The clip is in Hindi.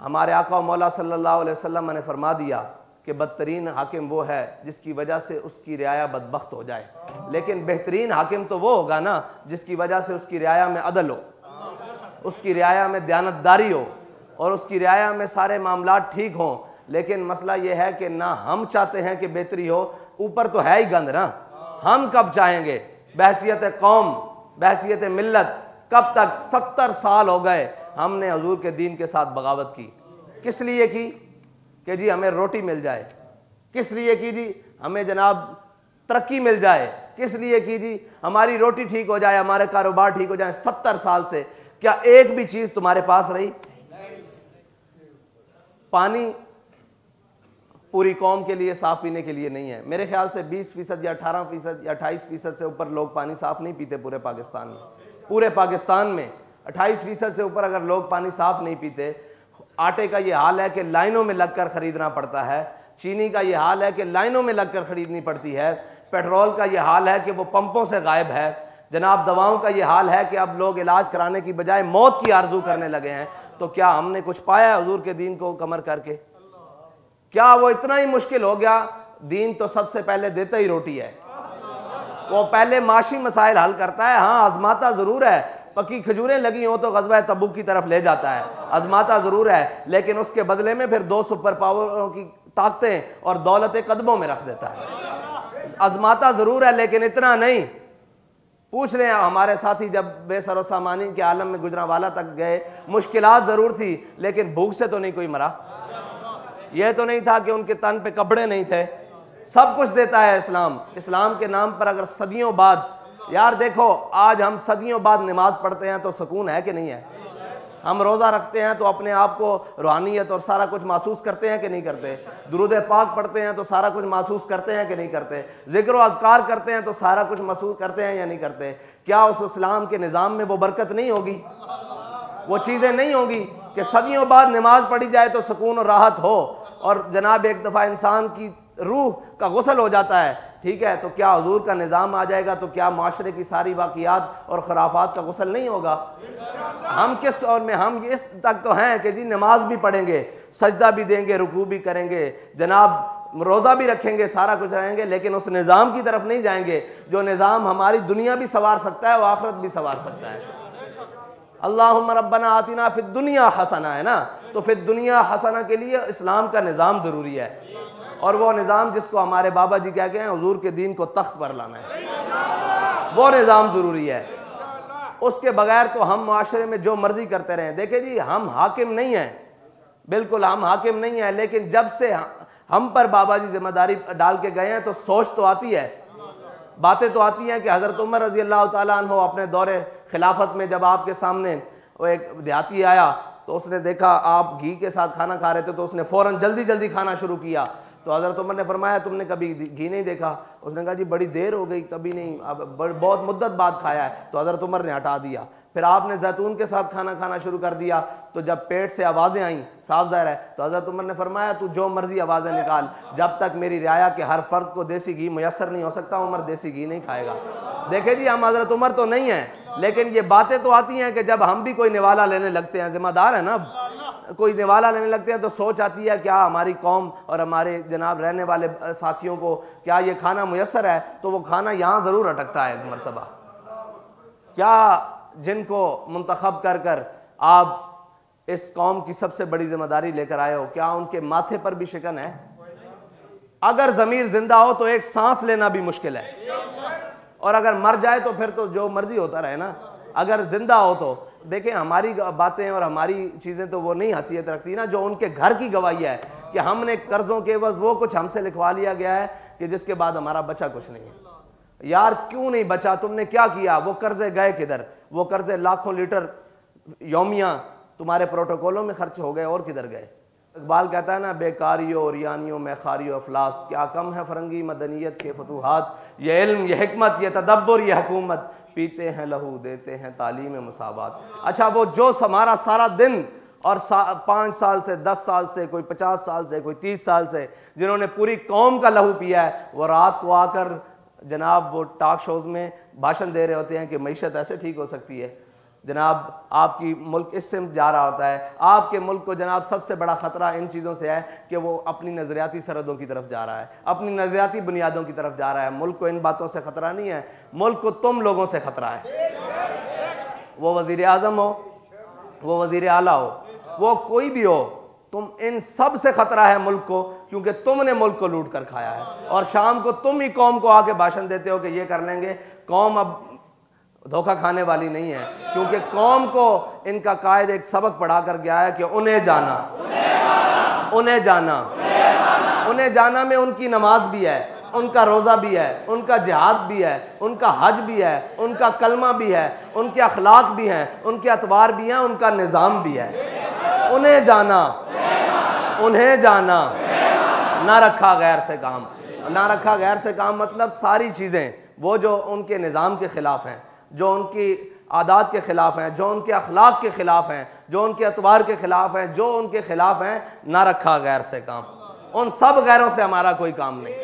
हमारे आका और मौला सल्लल्लाहु अलैहि वसल्लम ने फरमा दिया कि बदतरीन हाकिम वो है जिसकी वजह से उसकी रियाया बदबख्त हो जाए, लेकिन बेहतरीन हाकिम तो वो होगा ना जिसकी वजह से उसकी रियाया में अदल हो, उसकी रियाया में दयानतदारी हो और उसकी रियाया में सारे मामलात ठीक हों। लेकिन मसला ये है कि ना हम चाहते हैं कि बेहतरी हो, ऊपर तो है ही गंद ना। हम कब चाहेंगे? बहसियत कौम, बहसियत मिल्लत, कब तक? 70 साल हो गए हमने हजूर के दीन के साथ बगावत की। किस लिए की? कि जी हमें रोटी मिल जाए। किस लिए की जी? हमें जनाब तरक्की मिल जाए। किस लिए की जी? हमारी रोटी ठीक हो जाए, हमारे कारोबार ठीक हो जाए। 70 साल से क्या एक भी चीज तुम्हारे पास रही? पानी पूरी कौम के लिए, साफ पीने के लिए नहीं है। मेरे ख्याल से 20% या 18% या 28% से ऊपर लोग पानी साफ नहीं पीते पूरे पाकिस्तान में। पूरे पाकिस्तान में 28% से ऊपर अगर लोग पानी साफ नहीं पीते। आटे का ये हाल है कि लाइनों में लगकर खरीदना पड़ता है। चीनी का ये हाल है कि लाइनों में लगकर खरीदनी पड़ती है। पेट्रोल का ये हाल है कि वो पंपों से गायब है। जनाब दवाओं का ये हाल है कि अब लोग इलाज कराने की बजाय मौत की आरजू करने लगे हैं। तो क्या हमने कुछ पाया हुजूर के दीन को कमर करके? क्या वो इतना ही मुश्किल हो गया? दीन तो सबसे पहले देता ही रोटी है। वो पहले माशी मसाइल हल करता है। हाँ, आजमाता जरूर है। पक्की खजूरें लगी हो तो गज़वा तबूक की तरफ ले जाता है, आजमाता जरूर है, लेकिन उसके बदले में फिर 2 सुपर पावरों की ताकतें और दौलतें कदमों में रख देता है। आजमाता जरूर है लेकिन इतना नहीं। पूछ रहे हैं हमारे साथी जब बेसरो सामानी के आलम में गुजरांवाला तक गए, मुश्किलात जरूर थी लेकिन भूख से तो नहीं कोई मरा। यह तो नहीं था कि उनके तन पे कपड़े नहीं थे। सब कुछ देता है इस्लाम। इस्लाम के नाम पर अगर सदियों बाद, यार देखो आज हम सदियों बाद नमाज पढ़ते हैं तो सुकून है कि नहीं है? हम रोज़ा रखते हैं तो अपने आप को रूहानियत और सारा कुछ महसूस करते हैं कि नहीं करते? दुरूद पाक पढ़ते हैं तो सारा कुछ महसूस करते हैं कि नहीं करते? जिक्र व अज़कार करते हैं तो सारा कुछ महसूस करते हैं या नहीं करते? क्या उस इस्लाम के निज़ाम में वो बरकत नहीं होगी, वो चीज़ें नहीं होगी कि सदियों बाद नमाज पढ़ी जाए तो सुकून और राहत हो? और जनाब एक दफ़ा इंसान की रूह का गुस्ल हो जाता है, ठीक है, तो क्या हुजूर का निज़ाम आ जाएगा तो क्या माशरे की सारी वाक़ियात और खुराफात का गुस्ल नहीं होगा? हम किस और में, हम इस तक तो हैं कि जी नमाज भी पढ़ेंगे, सजदा भी देंगे, रुकू भी करेंगे, जनाब रोज़ा भी रखेंगे, सारा कुछ रहेंगे, लेकिन उस निज़ाम की तरफ नहीं जाएंगे जो निज़ाम हमारी दुनिया भी संवार सकता है और आखिरत भी संवार सकता है। अल्लाहुम्मा रब्बना आतिना फिद दुनिया हसना है ना, तो फिद दुनिया हसना के लिए इस्लाम का निज़ाम ज़रूरी है। और वो निज़ाम जिसको हमारे बाबा जी क्या कहते हैं, हुजूर के दीन को तख्त पर लाना है, वो निज़ाम ज़रूरी है। उसके बगैर तो हम माशरे में जो मर्जी करते रहें। देखे जी हम हाकिम नहीं हैं, बिल्कुल हम हाकिम नहीं हैं, लेकिन जब से हम पर बाबा जी जिम्मेदारी डाल के गए हैं तो सोच तो आती है, बातें तो आती हैं कि हज़रत उमर रज़ी अल्लाह ताला अन्हु अपने दौरे खिलाफत में जब आपके सामने वो एक देहाती आया तो उसने देखा आप घी के साथ खाना खा रहे थे तो उसने फ़ौरन जल्दी जल्दी खाना शुरू किया। तो हज़रत उमर ने फरमाया तुमने कभी घी नहीं देखा? उसने कहा जी बड़ी देर हो गई, कभी नहीं, अब बहुत मुद्दत बाद खाया है। तो हज़रत उमर ने हटा दिया। फिर आपने जैतून के साथ खाना खाना शुरू कर दिया, तो जब पेट से आवाज़ें आईं, साफ ज़ाहिर है, तो हज़रत उमर ने फरमाया तू जो मर्जी आवाज़ें निकाल, जब तक मेरी रियाया के हर फ़र्द को देसी घी मुयसर नहीं हो सकता उमर देसी घी नहीं खाएगा। देखे जी हम हज़रत उमर तो नहीं हैं, लेकिन ये बातें तो आती हैं कि जब हम भी कोई निवाला लेने लगते हैं, जिम्मेदार है ना, कोई निवाला लेने लगते हैं तो सोच आती है क्या हमारी कौम और हमारे जनाब रहने वाले साथियों को क्या ये खाना मुयसर है? तो वो खाना यहाँ ज़रूर अटकता है एक मरतबा। क्या जिनको मुंतखब कर कर आप इस कौम की सबसे बड़ी जिम्मेदारी लेकर आए हो, क्या उनके माथे पर भी शिकन है? अगर ज़मीर जिंदा हो तो एक सांस लेना भी मुश्किल है, और अगर मर जाए तो फिर तो जो मर्जी होता रहे ना। अगर जिंदा हो तो देखें हमारी बातें और हमारी चीज़ें तो वो नहीं हैसियत रखती ना जो उनके घर की गवाही है कि हमने कर्ज़ों के बस वो कुछ हमसे लिखवा लिया गया है कि जिसके बाद हमारा बचा कुछ नहीं है। यार क्यों नहीं बचा? तुमने क्या किया? वो कर्ज़े गए किधर? वो कर्ज़े लाखों लीटर यौमिया तुम्हारे प्रोटोकॉलों में खर्च हो गए और किधर गए? इकबाल कहता है ना, बेकारियों रियानियों में खारियों अफलास, क्या कम है फरंगी मदनियत के फतूहात, ये इल्म ये हिकमत ये तदब्बुर ये हुकूमत, पीते हैं लहू देते हैं तालीम मुसाबात। अच्छा वो जो हमारा सारा दिन और 5 साल से 10 साल से कोई 50 साल से कोई 30 साल से जिन्होंने पूरी कौम का लहू पिया है, वो रात को आकर जनाब वो टॉक शोज़ में भाषण दे रहे होते हैं कि मईशत ऐसे ठीक हो सकती है। जनाब आपकी मुल्क इससे जा रहा होता है। आपके मुल्क को जनाब सबसे बड़ा ख़तरा इन चीज़ों से है कि वो अपनी नज़रियाती सरहदों की तरफ जा रहा है, अपनी नज़रियाती बुनियादों की तरफ जा रहा है। मुल्क को इन बातों से ख़तरा नहीं है, मुल्क को तुम लोगों से ख़तरा है। वो वज़ीर आज़म हो, वो वज़ीर आला हो, वो कोई भी हो, तुम इन सब से ख़तरा है मुल्क को, क्योंकि तुमने मुल्क को लूट कर खाया है। और शाम को तुम ही कौम को आके भाषण देते हो कि ये कर लेंगे। कौम अब धोखा खाने वाली नहीं है, क्योंकि कौम को इनका कायद एक सबक पढ़ा कर गया है कि उन्हें जाना, उन्हें जाना, उन्हें जाना में उनकी नमाज भी है, उनका रोज़ा भी है, उनका जिहाद भी है, उनका हज भी है, उनका कलमा भी है, उनके अखलाक भी हैं, उनके अतवार भी हैं, उनका निज़ाम भी है। उन्हें जाना, उन्हें जाना, ना रखा गैर से काम। ना रखा गैर से काम मतलब सारी चीज़ें वो जो उनके निज़ाम के ख़िलाफ़ हैं, जो उनकी आदात के ख़िलाफ़ हैं, जो उनके अखलाक के ख़िलाफ़ हैं, जो उनके अतवार के ख़िलाफ़ हैं, जो उनके ख़िलाफ़ हैं, ना रखा गैर से काम। उन सब गैरों से हमारा कोई काम नहीं।